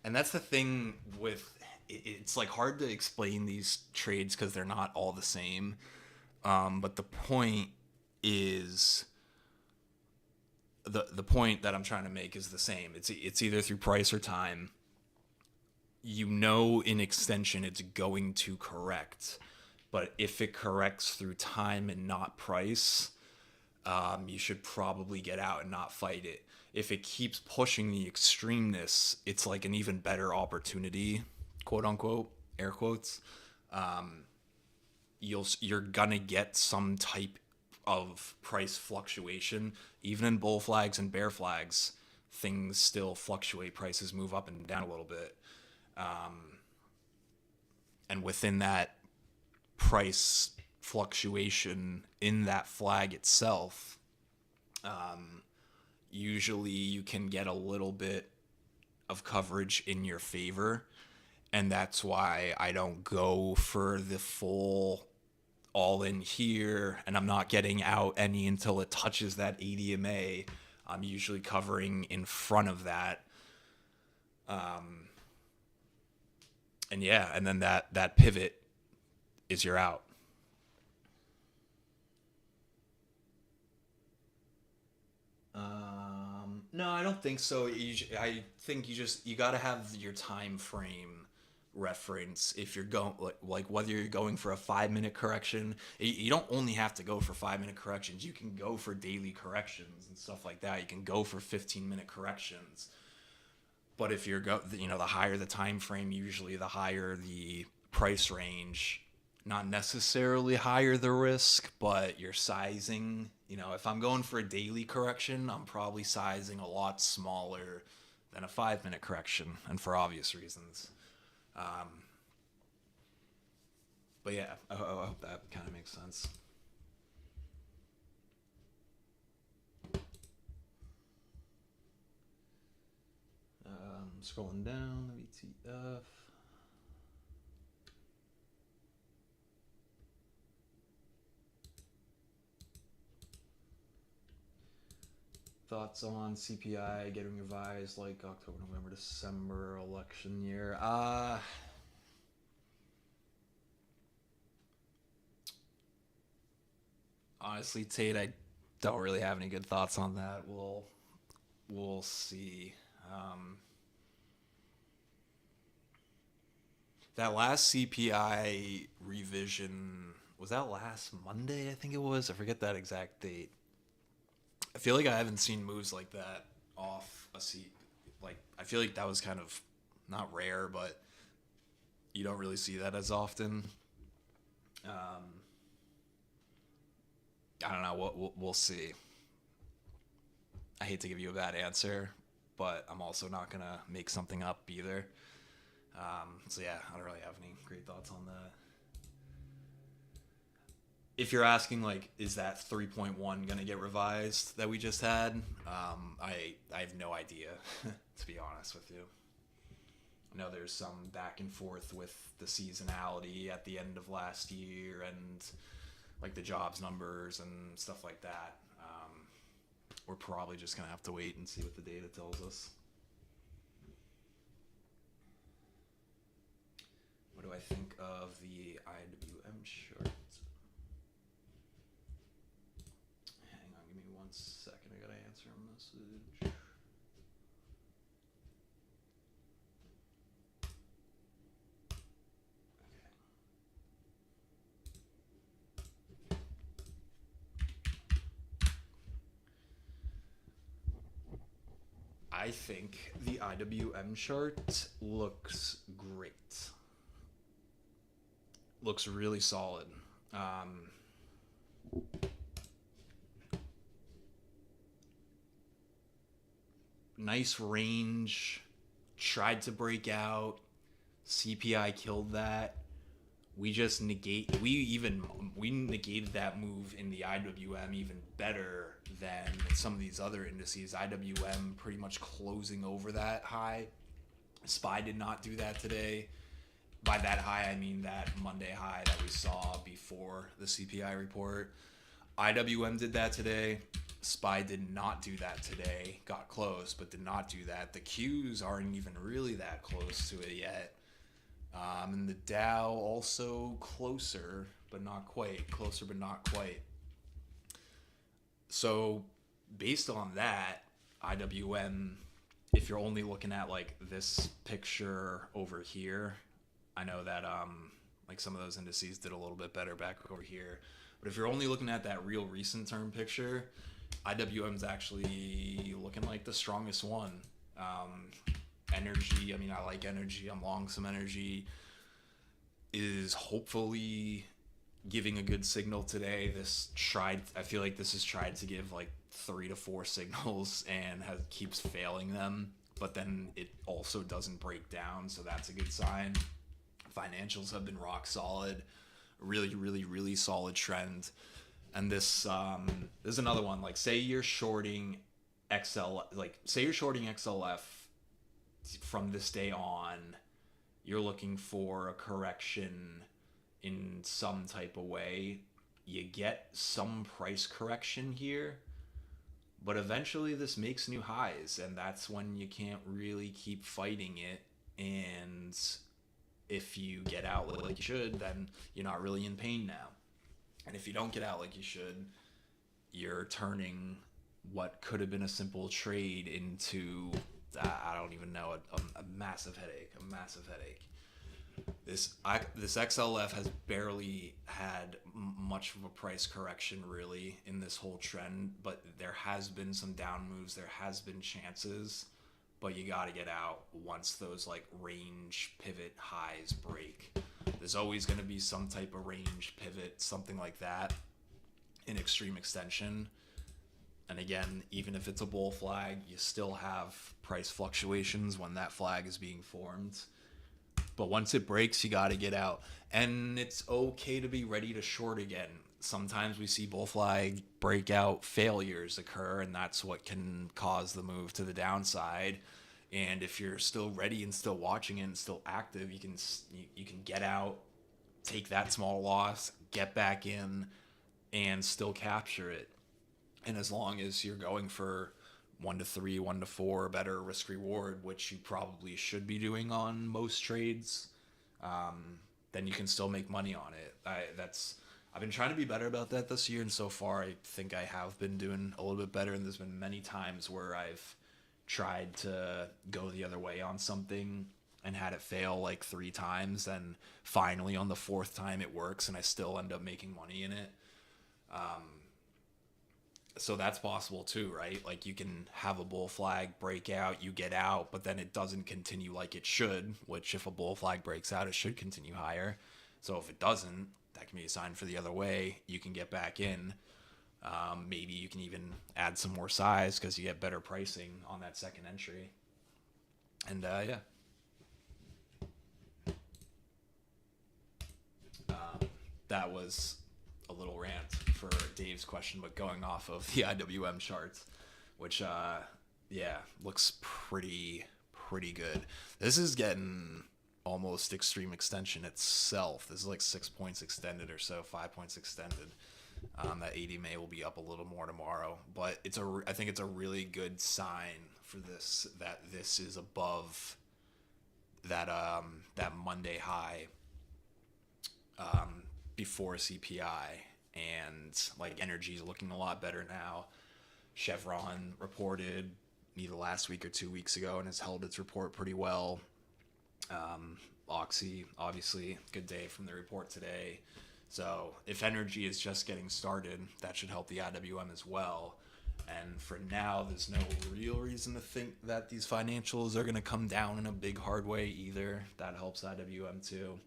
the thing with it's like hard to explain these trades because they're not all the same. But the point is the point that I'm trying to make is the same. It's either through price or time. In extension it's going to correct, but if it corrects through time and not price, you should probably get out and not fight it. If it keeps pushing the extremeness, it's like an even better opportunity, quote unquote, air quotes. You're gonna get some type of price fluctuation. Even in bull flags and bear flags, things still fluctuate. Prices move up and down a little bit. And within that price fluctuation in that flag itself, usually you can get a little bit of coverage in your favor. And that's why I don't go for the full all in here, and I'm not getting out any until it touches that ADMA. I'm usually covering in front of that. And yeah, and then that pivot is your out. No, I don't think so. I think you got to have your time frame reference if you're going like whether you're going for a 5-minute correction. You don't only have to go for 5-minute corrections. You can go for daily corrections and stuff like that. You can go for 15-minute corrections. But if you're the higher the time frame, usually the higher the price range. Not necessarily higher the risk, but you're sizing. If I'm going for a daily correction, I'm probably sizing a lot smaller than a 5-minute correction, and for obvious reasons. But yeah, I hope that kind of makes sense. Scrolling down, the VTF. Thoughts on CPI getting revised like October, November, December election year? Honestly, Tate, I don't really have any good thoughts on that. We'll see. That last CPI revision, was that last Monday? I think it was. I forget that exact date. I feel like I haven't seen moves like that off a seat. Like, I feel like that was kind of not rare, but you don't really see that as often. I don't know. We'll see. I hate to give you a bad answer, but I'm also not gonna make something up either. So yeah, I don't really have any great thoughts on that. If you're asking, like, is that 3.1 going to get revised that we just had? I have no idea, to be honest with you. I know there's some back and forth with the seasonality at the end of last year and, like, the jobs numbers and stuff like that. we're probably just going to have to wait and see what the data tells us. What do I think of the IWM chart? Hang on, give me 1 second. I got to answer a message. I think the IWM chart looks great. Looks really solid. Nice range. Tried to break out. CPI killed that. We negated that move in the IWM even better than some of these other indices. IWM pretty much closing over that high. SPY did not do that today. By that high, I mean that Monday high that we saw before the CPI report. IWM did that today. SPY did not do that today. Got close, but did not do that. The Qs aren't even really that close to it yet. And the Dow also closer, but not quite. Closer, but not quite. So based on that, IWM, if you're only looking at like this picture over here, I know that like some of those indices did a little bit better back over here. But if you're only looking at that real recent term picture, IWM's actually looking like the strongest one. Energy, I mean, I like energy. I'm long some energy. Is hopefully giving a good signal today. I feel like this has tried to give like 3 to 4 signals and keeps failing them. But then it also doesn't break down, so that's a good sign. Financials have been rock solid. Really, really, really solid trend. And this is another one. Like, say you're shorting XLF from this day on, you're looking for a correction in some type of way. You get some price correction here, but eventually this makes new highs, and that's when you can't really keep fighting it. And if you get out like you should, then you're not really in pain now. And if you don't get out like you should, you're turning what could have been a simple trade into, I don't even know, a massive headache. This XLF has barely had much of a price correction really in this whole trend, but there has been some down moves. There has been chances, but you got to get out once those like range pivot highs break. There's always going to be some type of range pivot, something like that, in extreme extension. And again, even if it's a bull flag, you still have price fluctuations when that flag is being formed. But once it breaks, you got to get out. And it's okay to be ready to short again. Sometimes we see bull flag breakout failures occur, and that's what can cause the move to the downside. And if you're still ready and still watching it and still active, you can get out, take that small loss, get back in, and still capture it. And as long as you're going for 1 to 3, 1 to 4 better risk reward, which you probably should be doing on most trades, then you can still make money on it. I've been trying to be better about that this year, and so far I think I have been doing a little bit better. And there's been many times where I've tried to go the other way on something and had it fail like 3 times, and finally on the 4th time it works, and I still end up making money in it. So that's possible too, right? Like, you can have a bull flag break out, you get out, but then it doesn't continue like it should, which if a bull flag breaks out, it should continue higher. So if it doesn't, that can be a sign for the other way. You can get back in. Maybe you can even add some more size because you get better pricing on that second entry. And yeah. That was a little rant for Dave's question, but going off of the IWM charts, which looks pretty good. This is getting almost extreme extension itself. This is like 6 points extended or so, 5 points extended. That ADMA will be up a little more tomorrow, but I think it's a really good sign for this, that this is above that Monday high before CPI, and like energy is looking a lot better now. Chevron reported either last week or 2 weeks ago and has held its report pretty well. Oxy, obviously, good day from the report today. So if energy is just getting started, that should help the IWM as well. And for now, there's no real reason to think that these financials are going to come down in a big hard way either. That helps IWM too.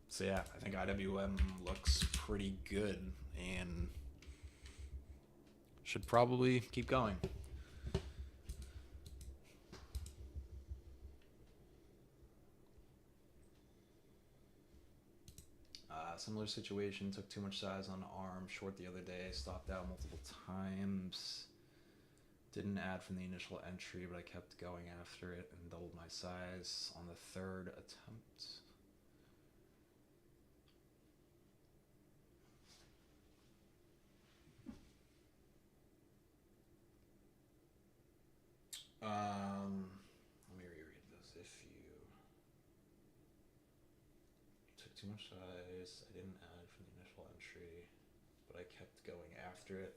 So yeah, I think IWM looks pretty good and should probably keep going. Similar situation, took too much size on ARM, short the other day, stopped out multiple times. Didn't add from the initial entry, but I kept going after it and doubled my size on the third attempt. Let me reread this. If you took too much size, I didn't add from the initial entry, but I kept going after it.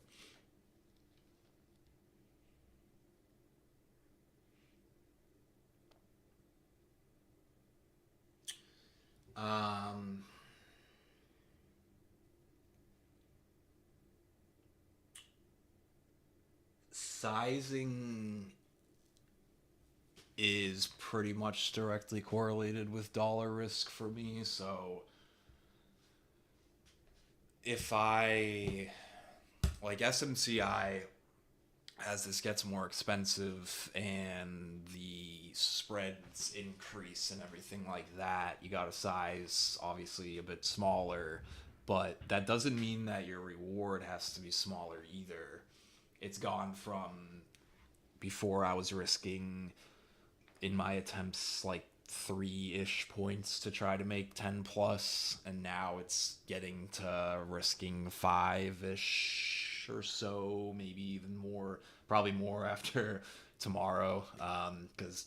Sizing is pretty much directly correlated with dollar risk for me. So if I, like SMCI, as this gets more expensive and the spreads increase and everything like that, you got to size obviously a bit smaller, but that doesn't mean that your reward has to be smaller either. It's gone from, before I was risking in my attempts like 3-ish points to try to make 10 plus, and now it's getting to risking 5-ish or so, maybe even more, probably more after tomorrow, because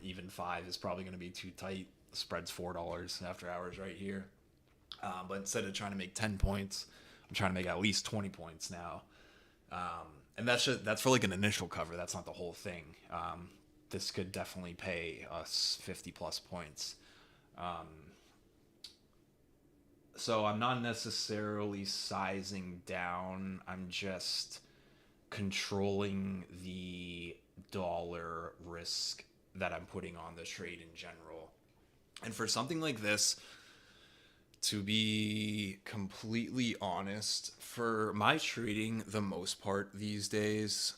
even 5 is probably going to be too tight. The spread's $4 after hours right here, but instead of trying to make 10 points, I'm trying to make at least 20 points now. And that's for like an initial cover. That's not the whole thing. This could definitely pay us 50 plus points. So I'm not necessarily sizing down. I'm just controlling the dollar risk that I'm putting on the trade in general. And for something like this, to be completely honest, for my trading, the most part these days,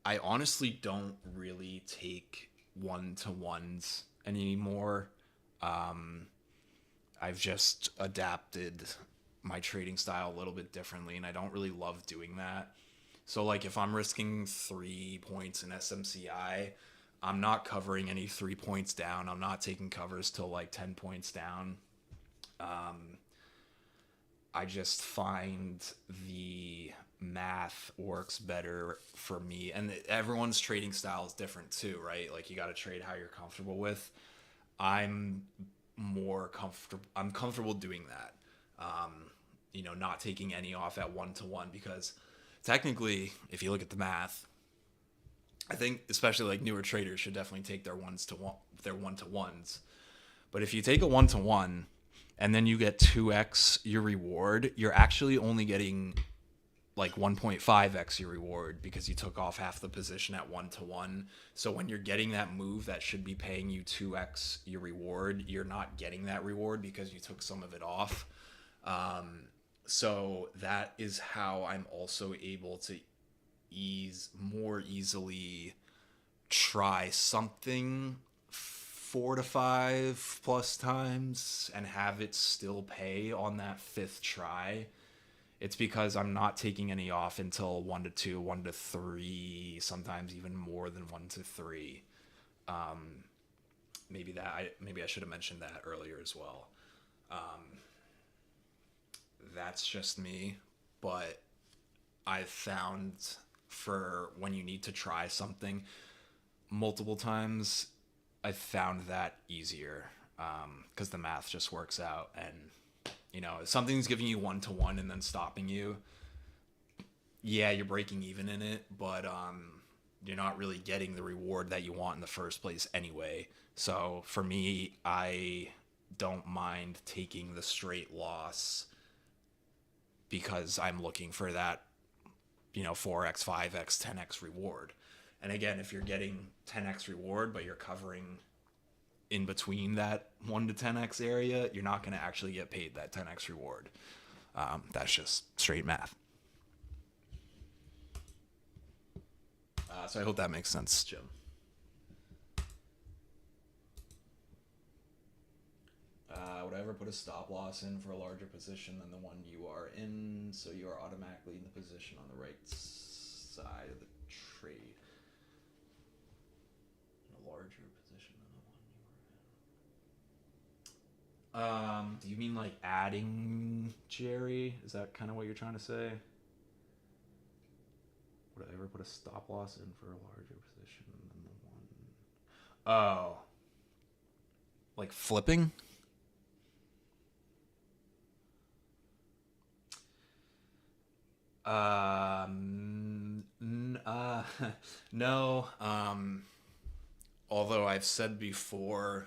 I honestly don't really take one-to-ones anymore. I've just adapted my trading style a little bit differently, and I don't really love doing that. So like if I'm risking 3 points in SMCI, I'm not covering any 3 points down. I'm not taking covers till like 10 points down. I just find the math works better for me. And everyone's trading style is different too, right? Like you got to trade how you're comfortable with. I'm comfortable doing that. Not taking any off at 1-to-1, because technically, if you look at the math, I think especially like newer traders should definitely take their 1-to-1s. But if you take a 1-to-1 and then you get 2x your reward, you're actually only getting like 1.5x your reward, because you took off half the position at 1-to-1. So when you're getting that move that should be paying you 2x your reward, you're not getting that reward because you took some of it off. So that is how I'm also able to more easily try something 4 to 5 plus times and have it still pay on that 5th try. It's because I'm not taking any off until 1-to-2, 1-to-3, sometimes even more than 1-to-3. Maybe I should have mentioned that earlier as well. That's just me, but I've found for when you need to try something multiple times, I've found that easier because the math just works out. And, if something's giving you 1-to-1 and then stopping you, yeah, you're breaking even in it, but you're not really getting the reward that you want in the first place anyway. So for me, I don't mind taking the straight loss because I'm looking for that, 4x, 5x, 10x reward. And again, if you're getting 10x reward, but you're covering in between that 1 to 10x area, you're not going to actually get paid that 10x reward. That's just straight math. So I hope that makes sense, Jim. Would I ever put a stop loss in for a larger position than the one you are in, so you are automatically in the position on the right side of the trade? In a larger position than the one you were in. Do you mean like adding, Jerry? Is that kind of what you're trying to say? Would I ever put a stop loss in for a larger position than the one? Oh. Like flipping? No. Although I've said before,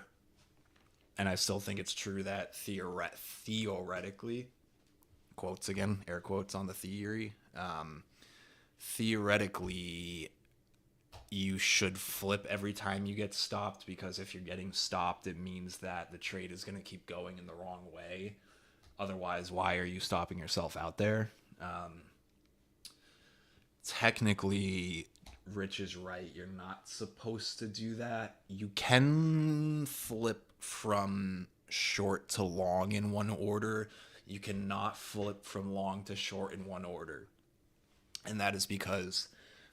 and I still think it's true, that theoretically, quotes again, air quotes on the theory, theoretically, you should flip every time you get stopped, because if you're getting stopped, it means that the trade is going to keep going in the wrong way. Otherwise, why are you stopping yourself out there? Technically, Rich is right. You're not supposed to do that. You can flip from short to long in one order. You cannot flip from long to short in one order. And that is because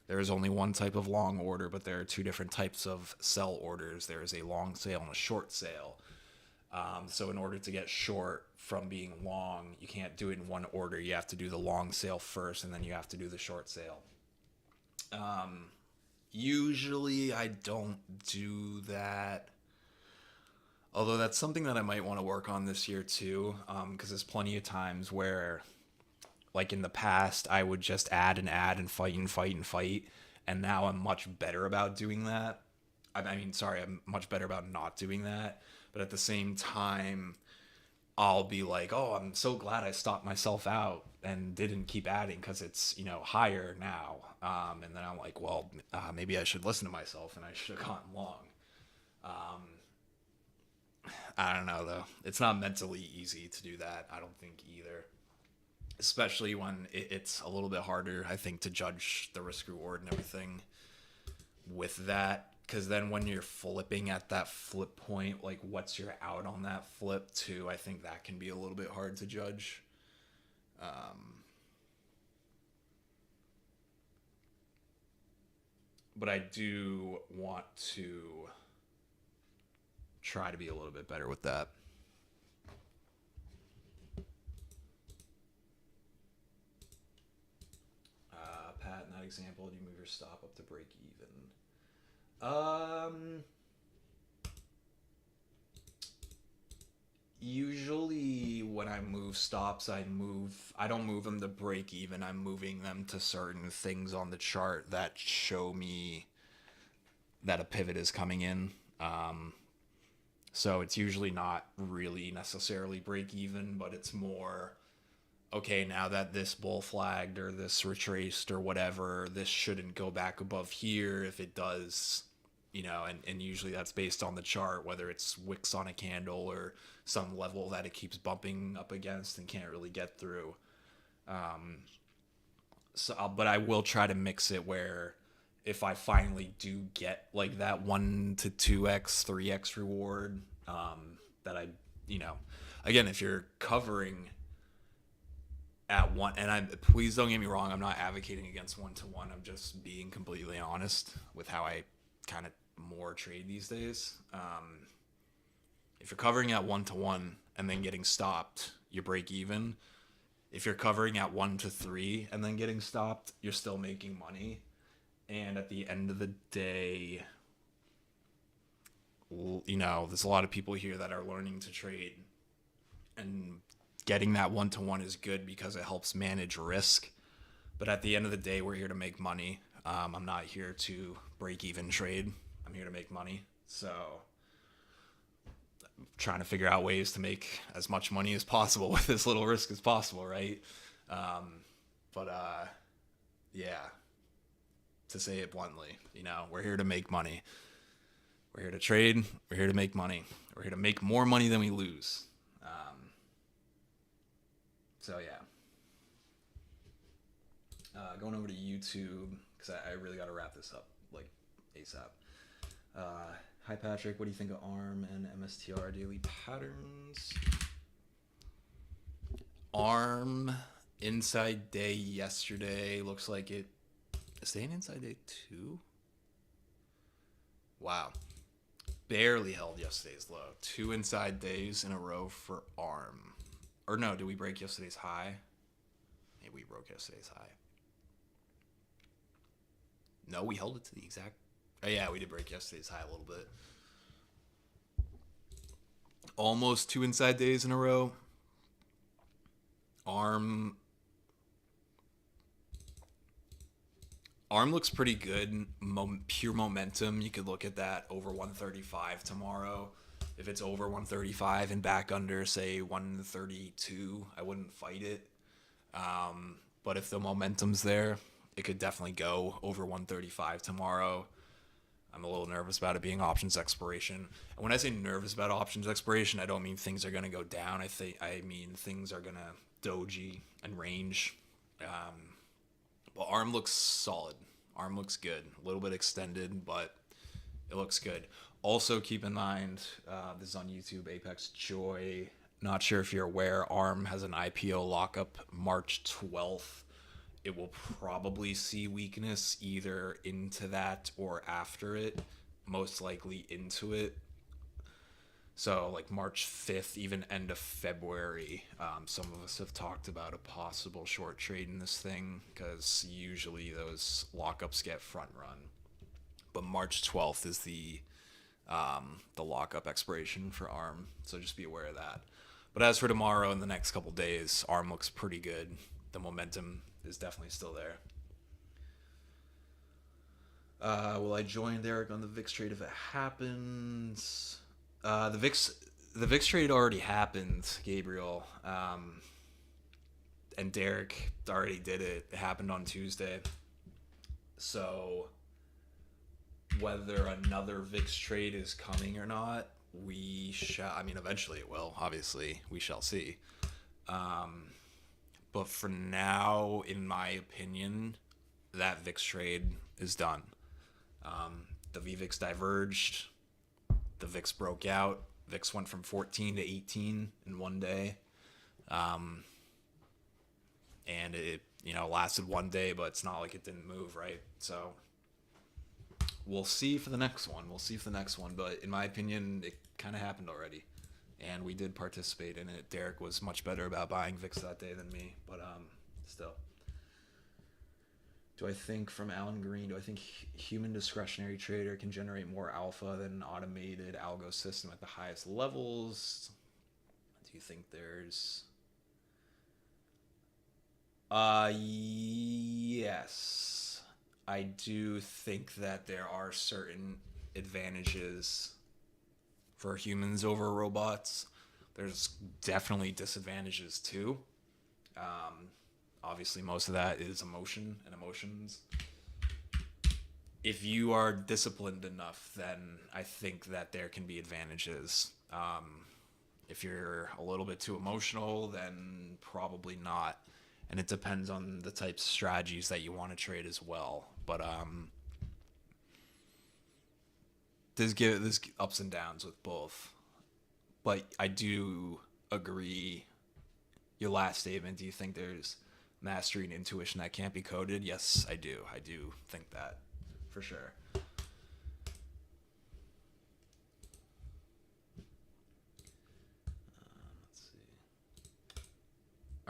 there is only one type of long order, but there are two different types of sell orders. There is a long sale and a short sale. So in order to get short from being long, you can't do it in one order. You have to do the long sale first, and then you have to do the short sale. Usually I don't do that. Although that's something that I might want to work on this year too, because there's plenty of times where, like in the past, I would just add and fight and fight and fight, and now I'm much better about doing that. I'm much better about not doing that. But at the same time, I'll be like, oh, I'm so glad I stopped myself out and didn't keep adding because it's, higher now. And then I'm like, well, maybe I should listen to myself and I should have gone long. I don't know, though. It's not mentally easy to do that, I don't think, either. Especially when it's a little bit harder, I think, to judge the risk reward and everything with that. Because then when you're flipping at that flip point, like what's your out on that flip too, I think that can be a little bit hard to judge. But I do want to try to be a little bit better with that. Pat, in that example, do you move your stop up to break even? Usually when I move stops, I don't move them to break even. I'm moving them to certain things on the chart that show me that a pivot is coming in. So it's usually not really necessarily break even, but it's more, okay, now that this bull flagged or this retraced or whatever, this shouldn't go back above here. If it does, and usually that's based on the chart, whether it's wicks on a candle or some level that it keeps bumping up against and can't really get through. But I will try to mix it where if I finally do get like that 1 to 2x, 3x reward, that I, again, if you're covering at one, and please don't get me wrong, I'm not advocating against 1-to-1. I'm just being completely honest with how I kind of more trade these days. If you're covering at 1-to-1 and then getting stopped, you break even. If you're covering at 1-to-3 and then getting stopped, you're still making money. And at the end of the day, you know, there's a lot of people here that are learning to trade, and getting that 1-to-1 is good because it helps manage risk. But at the end of the day, we're here to make money. I'm not here to break even trade. I'm here to make money. So I'm trying to figure out ways to make as much money as possible with as little risk as possible, right? Yeah, to say it bluntly, you know, we're here to make money. We're here to trade. We're here to make money. We're here to make more money than we lose. So yeah. Going over to YouTube, because I really got to wrap this up, like, ASAP. Hi, Patrick. What do you think of ARM and MSTR daily patterns? ARM, inside day yesterday. Looks like it is they an inside day too? Wow. Barely held yesterday's low. 2 inside days in a row for ARM. Or no, did we break yesterday's high? Maybe we broke yesterday's high. No, we held it to the exact... Oh, yeah, we did break yesterday's high a little bit. Almost 2 inside days in a row. ARM looks pretty good. Pure momentum. You could look at that over 135 tomorrow. If it's over 135 and back under, say, 132, I wouldn't fight it. But if the momentum's there, it could definitely go over 135 tomorrow. I'm a little nervous about it being options expiration. And when I say nervous about options expiration, I don't mean things are going to go down. I mean things are going to doji and range. But ARM looks solid. ARM looks good. A little bit extended, but it looks good. Also, keep in mind, this is on YouTube, Apex Joy. Not sure if you're aware, ARM has an IPO lockup March 12th. It will probably see weakness either into that or after it, most likely into it. So like March 5th, even end of February, some of us have talked about a possible short trade in this thing because usually those lockups get front run. But March 12th is the lockup expiration for ARM, so just be aware of that. But as for tomorrow and the next couple days, ARM looks pretty good. The momentum is definitely still there. Will I join Derek on the VIX trade if it happens? The VIX trade already happened, Gabriel. And Derek already did it. It happened on Tuesday. So whether another VIX trade is coming or not, we shall. I mean, eventually it will. Obviously, we shall see. But for now, in my opinion, that VIX trade is done. The VVIX diverged. The VIX broke out. VIX went from 14 to 18 in one day. And it, lasted one day, but it's not like it didn't move, right? So we'll see for the next one. But in my opinion, it kind of happened already. And we did participate in it. Derek was much better about buying VIX that day than me, but still. Do I think, from Alan Green, human discretionary trader can generate more alpha than an automated algo system at the highest levels? Do you think there's... Yes. I do think that there are certain advantages for humans over robots. There's definitely disadvantages too. Obviously, most of that is emotion and emotions. If you are disciplined enough, then I think that there can be advantages. If you're a little bit too emotional, then probably not. And it depends on the types of strategies that you want to trade as well. But there's ups and downs with both. But I do agree. Your last statement, do you think there's mastery and intuition that can't be coded? Yes, I do. I do think that, for sure.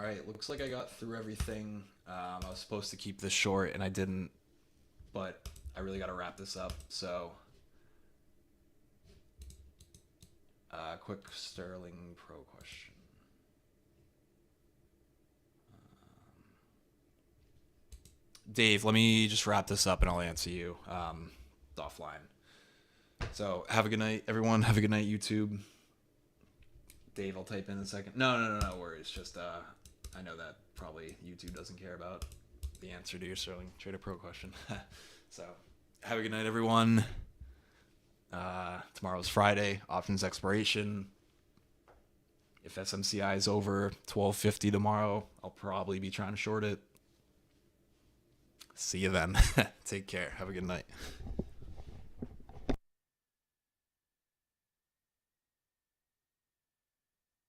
All right, looks like I got through everything. I was supposed to keep this short, and I didn't, but I really got to wrap this up. So, quick Sterling Pro question. Dave, let me just wrap this up, and I'll answer you offline. So, have a good night, everyone. Have a good night, YouTube. Dave, I'll type in a second. No worries. Just, I know that probably YouTube doesn't care about the answer to your Sterling Trader Pro question. So, have a good night, everyone. Tomorrow's Friday, options expiration. If SMCI is over 1250 tomorrow, I'll probably be trying to short it. See you then. Take care. Have a good night.